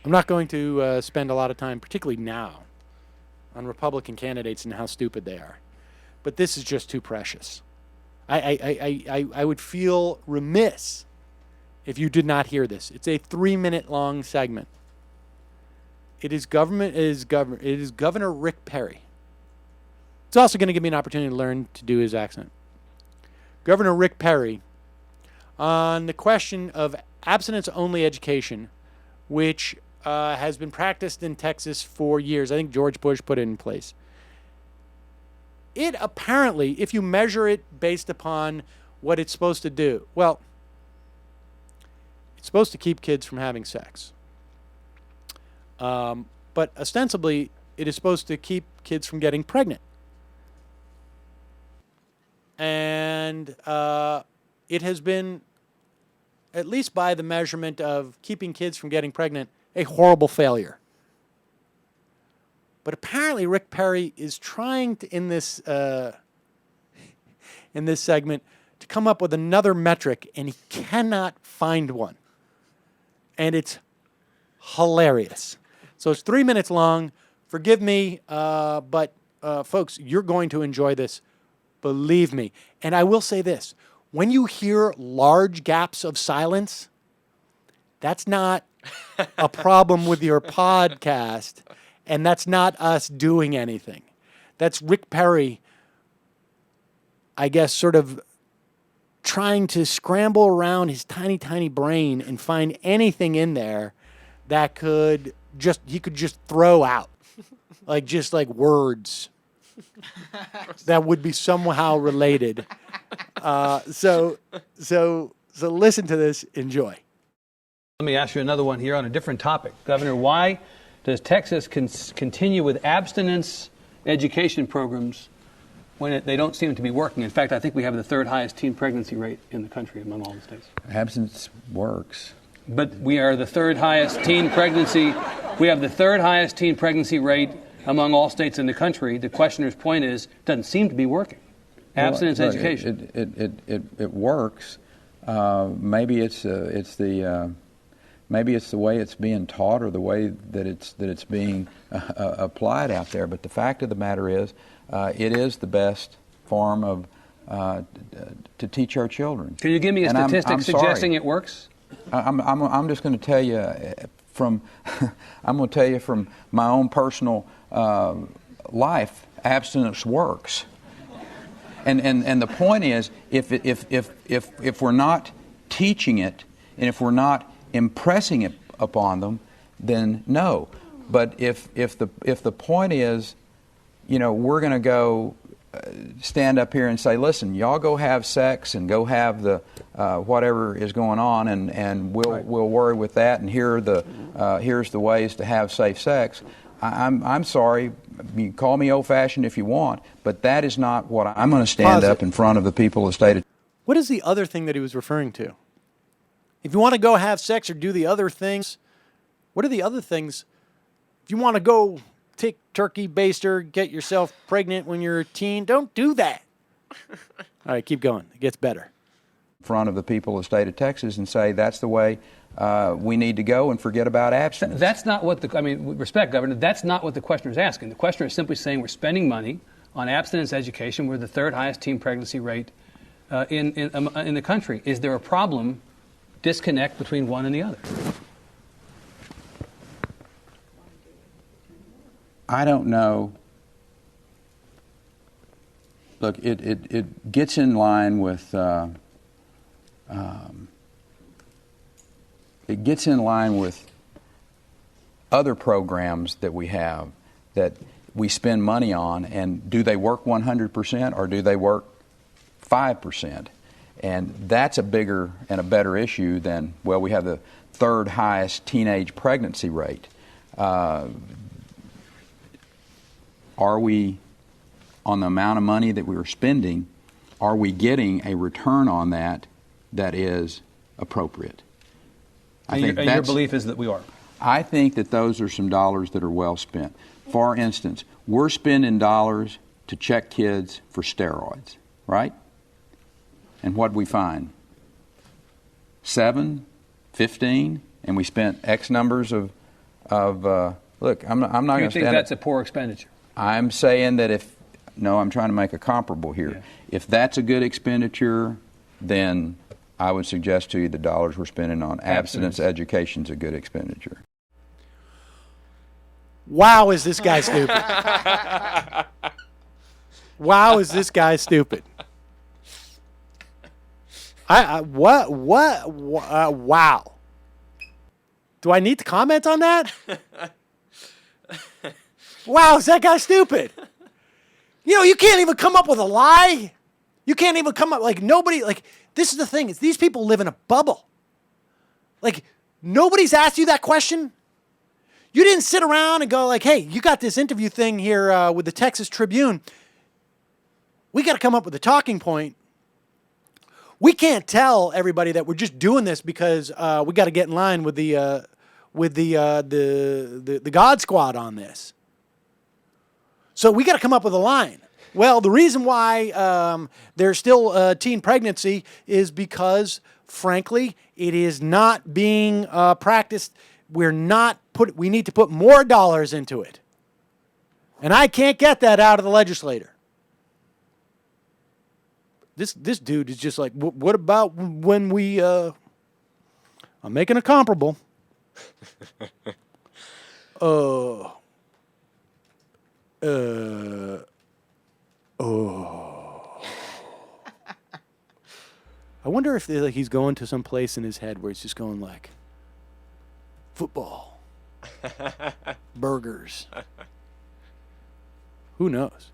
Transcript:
I'm not going to spend a lot of time, particularly now, on Republican candidates and how stupid they are. But this is just too precious. I would feel remiss if you did not hear this. It's a 3-minute long segment. It is Governor Rick Perry. It's also going to give me an opportunity to learn to do his accent. Governor Rick Perry on the question of abstinence-only education, which has been practiced in Texas for years. I think George Bush put it in place. It apparently, if you measure it based upon what it's supposed to do, well, it's supposed to keep kids from having sex. But ostensibly, it is supposed to keep kids from getting pregnant. And it has been, at least by the measurement of keeping kids from getting pregnant, a horrible failure. But apparently Rick Perry is trying to, in this segment, to come up with another metric, and he cannot find one. And it's hilarious. So it's 3 minutes long. Forgive me, but folks, you're going to enjoy this. Believe me. And I will say this. When you hear large gaps of silence, that's not a problem with your podcast, and that's not us doing anything. That's Rick Perry, I guess, sort of trying to scramble around his tiny, tiny brain and find anything in there that he could just throw out, just like words that would be somehow related. So listen to this. Enjoy. Let me ask you another one here on a different topic. Governor, why does Texas continue with abstinence education programs when they don't seem to be working? In fact, I think we have the third highest teen pregnancy rate in the country among all the states. Abstinence works. But we are the third highest teen pregnancy. We have the third highest teen pregnancy rate among all states in the country. The questioner's point is, it doesn't seem to be working. Abstinence education. It works. Maybe it's the way it's being taught or the way that it's being applied out there. But the fact of the matter is, it is the best form of to teach our children. Can you give me a statistic suggesting it works? I'm just going to tell you from my own personal life. Abstinence works. And the point is, if we're not teaching it, and if we're not impressing it upon them, then no. But if the point is, we're going to go stand up here and say, listen, y'all go have sex and go have the whatever is going on, and we'll worry with that. And here's the ways to have safe sex. I'm sorry. You can call me old-fashioned if you want, but that is not what I'm going to stand up in front of the people of the state of. What is the other thing that he was referring to? If you want to go have sex or do the other things, what are the other things? If you want to go take turkey baster, get yourself pregnant when you're a teen, don't do that. All right, keep going. It gets better. In front of the people of the state of Texas and say that's the way we need to go and forget about abstinence. That's not what with respect, Governor, that's not what the questioner is asking. The questioner is simply saying we're spending money on abstinence education. We're the third highest teen pregnancy rate in the country. Is there a disconnect between one and the other? I don't know. Look, it gets in line with other programs that we have that we spend money on, and do they work 100% or do they work 5%? And that's a bigger and a better issue than, well, we have the third highest teenage pregnancy rate. Are we, on the amount of money that we are spending, are we getting a return on that is appropriate? Your belief is that we are? I think that those are some dollars that are well spent. For instance, we're spending dollars to check kids for steroids, right? And what we find? 7, 15, and we spent X numbers of of look. I'm not Do going you to think stand. that's a poor expenditure? I'm saying that I'm trying to make a comparable here. Yeah. If that's a good expenditure, then I would suggest to you the dollars we're spending on abstinence education is a good expenditure. Wow, is this guy stupid? Wow, is this guy stupid? Wow. Do I need to comment on that? Wow, is that guy stupid? You know, you can't even come up with a lie. You can't even come up, nobody, this is the thing, is these people live in a bubble. Nobody's asked you that question. You didn't sit around and go hey, you got this interview thing here with the Texas Tribune. We got to come up with a talking point. We can't tell everybody that we're just doing this because we got to get in line with the God Squad on this. So we got to come up with a line. Well, the reason why there's still teen pregnancy is because, frankly, it is not being practiced. We need to put more dollars into it. And I can't get that out of the legislator. This dude is just like, what about when we, I'm making a comparable. I wonder if he's going to some place in his head where he's just going football, burgers. Who knows?